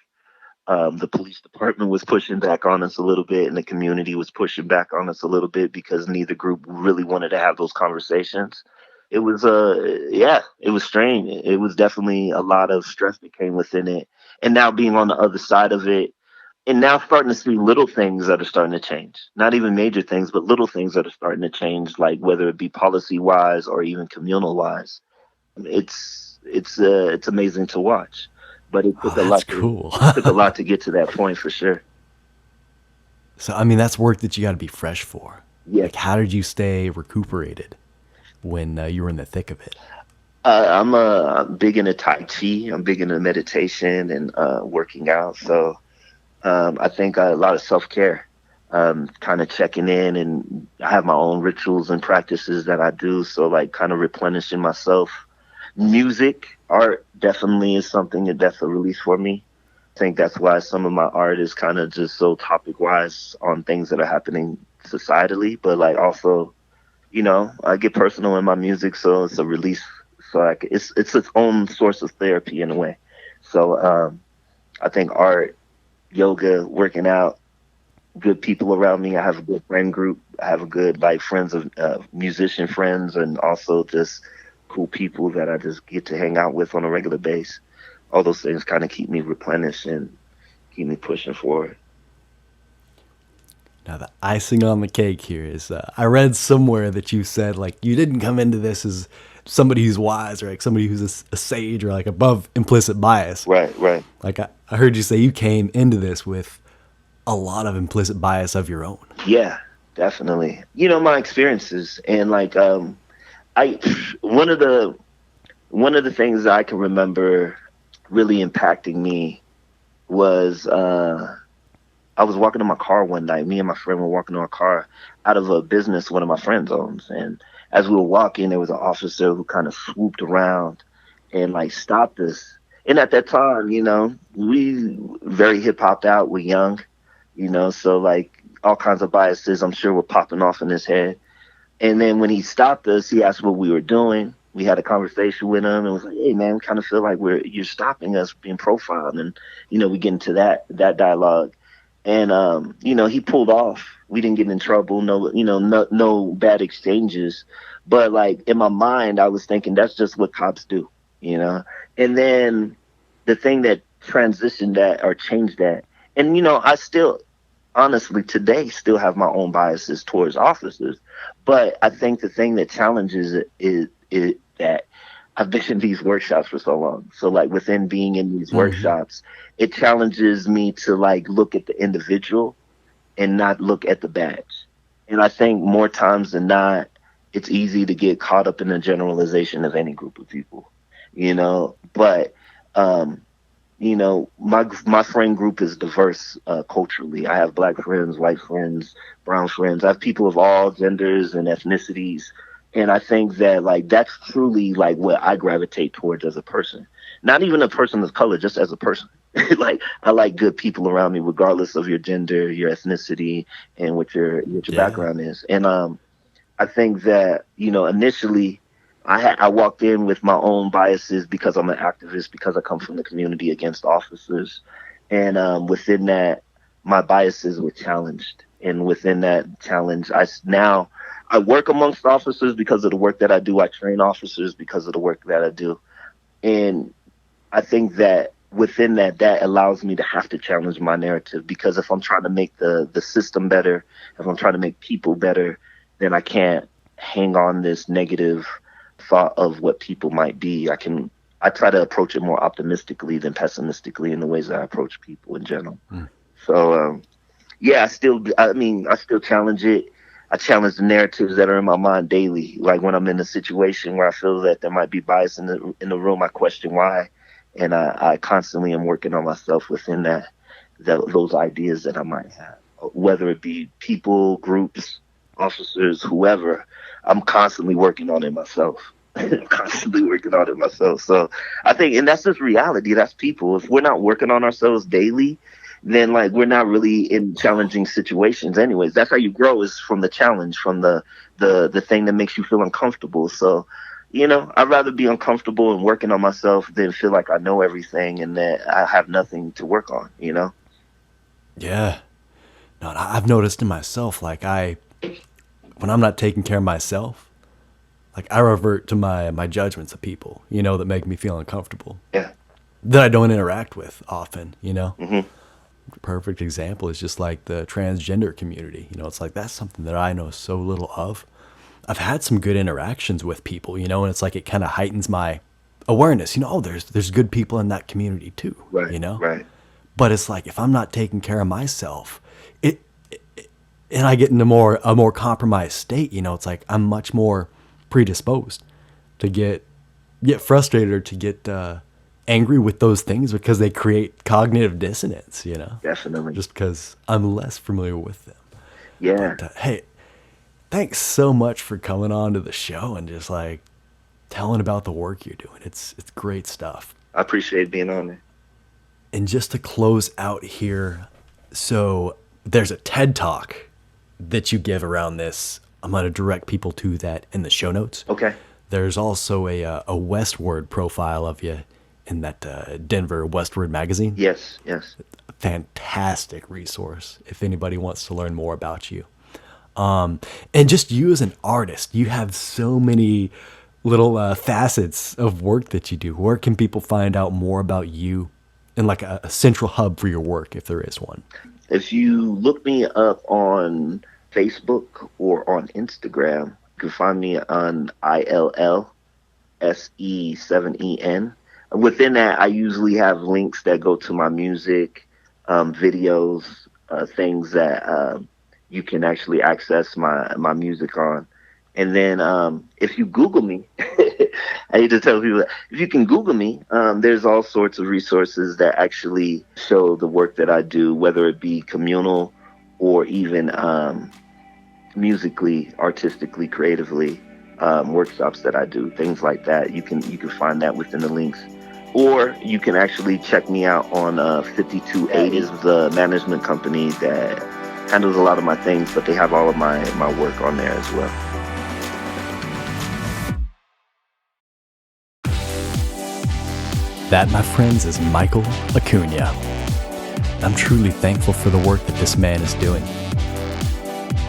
the police department was pushing back on us a little bit, and the community was pushing back on us a little bit, because neither group really wanted to have those conversations. It was it was strange. It was definitely a lot of stress that came within it. And now being on the other side of it, and now starting to see little things that are starting to change. Not even major things, but little things that are starting to change, like whether it be policy wise or even communal wise. It's amazing to watch. But it took a lot. Cool. It took a lot to get to that point, for sure. So I mean, that's work that you got to be fresh for. Yeah. Like, how did you stay recuperated when you were in the thick of it? I'm big into Tai Chi. I'm big into meditation and working out. So I think a lot of self-care, kind of checking in, and I have my own rituals and practices that I do. So like kind of replenishing myself. Music, art definitely is something that's a release for me. I think that's why some of my art is kind of just so topic wise on things that are happening societally, but like also, I get personal in my music, so it's a release. So it's its own source of therapy in a way. So I think art, yoga, working out, good people around me. I have a good friend group. I have a good like friends of musician friends, and also just cool people that I just get to hang out with on a regular basis. All those things kind of keep me replenished and keep me pushing forward. Now, the icing on the cake here is I read somewhere that you said like you didn't come into this as somebody who's wise, or like somebody who's a sage, or like above implicit bias. Right. Like I heard you say you came into this with a lot of implicit bias of your own. Yeah, definitely. My experiences, and like one of the things that I can remember really impacting me was I was walking in my car one night. Me and my friend were walking in our car out of a business one of my friends owns, and as we were walking, there was an officer who kind of swooped around and like stopped us. And at that time, we very hip hopped out. We're young, so like all kinds of biases I'm sure were popping off in his head. And then when he stopped us, he asked what we were doing. We had a conversation with him and was like, "Hey man, we kind of feel like you're stopping us being profiled." And, we get into that dialogue. And he pulled off. We didn't get in trouble. No bad exchanges. But like in my mind, I was thinking that's just what cops do. And then the thing that transitioned that or changed that, and I still honestly today still have my own biases towards officers. But I think the thing that challenges it is that I've been in these workshops for so long. So like within being in these workshops, it challenges me to like look at the individual and not look at the badge. And I think more times than not, it's easy to get caught up in the generalization of any group of people, but my friend group is diverse culturally. I have Black friends, white friends, brown friends. I have people of all genders and ethnicities. And I think that like that's truly like what I gravitate towards as a person. Not even a person of color, just as a person. Like I like good people around me, regardless of your gender, your ethnicity, and what your background is. And I think that initially I walked in with my own biases because I'm an activist, because I come from the community against officers. And within that, my biases were challenged. And within that challenge, I work amongst officers because of the work that I do. I train officers because of the work that I do. And I think that within that allows me to have to challenge my narrative, because if I'm trying to make the system better, if I'm trying to make people better, then I can't hang on this negative thought of what people might be. I try to approach it more optimistically than pessimistically in the ways that I approach people in general. So I still challenge it. I challenge the narratives that are in my mind daily. Like when I'm in a situation where I feel that there might be bias in the room, I question why, and I constantly am working on myself within those ideas that I might have, whether it be people, groups, officers, whoever. I'm constantly working on it myself. So I think, and that's just reality. That's people. If we're not working on ourselves daily, then like we're not really in challenging situations anyways. That's how you grow, is from the challenge, from the thing that makes you feel uncomfortable. So, I'd rather be uncomfortable and working on myself than feel like I know everything and that I have nothing to work on, Yeah. No, I've noticed in myself, like when I'm not taking care of myself, like I revert to my judgments of people, that make me feel uncomfortable. Yeah. That I don't interact with often, Mm-hmm. Perfect example is just like the transgender community. It's like that's something that I know so little of. I've had some good interactions with people, and it's like it kind of heightens my awareness. There's good people in that community too. Right. Right. But it's like if I'm not taking care of myself, and I get into a more compromised state, it's like I'm much more predisposed to get frustrated or to get angry with those things because they create cognitive dissonance, Definitely. just because I'm less familiar with them. Yeah. But, hey, thanks so much for coming on to the show and just like telling about the work you're doing. It's great stuff. I appreciate being on there. And just to close out here, so there's a TED Talk that you give around this. I'm going to direct people to that in the show notes. Okay. There's also a Westward profile of you in that Denver Westward magazine. Yes. Fantastic resource if anybody wants to learn more about you. And just you as an artist, you have so many little facets of work that you do. Where can people find out more about you and like a central hub for your work, if there is one? If you look me up on Facebook or on Instagram, you can find me on ILLSE7EN. Within that, I usually have links that go to my music, videos, things that you can actually access my music on. And then if you Google me, I hate to tell people that, if you can Google me, there's all sorts of resources that actually show the work that I do, whether it be communal or even musically, artistically, creatively, workshops that I do, things like that. You can find that within the links. Or you can actually check me out on 5280 is the management company that handles a lot of my things, but they have all of my work on there as well. That, my friends, is Michael Acuña. I'm truly thankful for the work that this man is doing.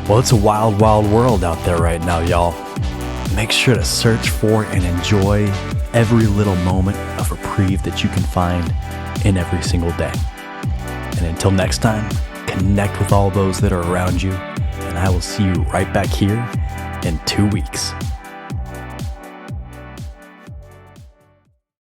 Well, it's a wild, wild world out there right now, y'all. Make sure to search for and enjoy every little moment of reprieve that you can find in every single day. And until next time, connect with all those that are around you, and I will see you right back here in 2 weeks.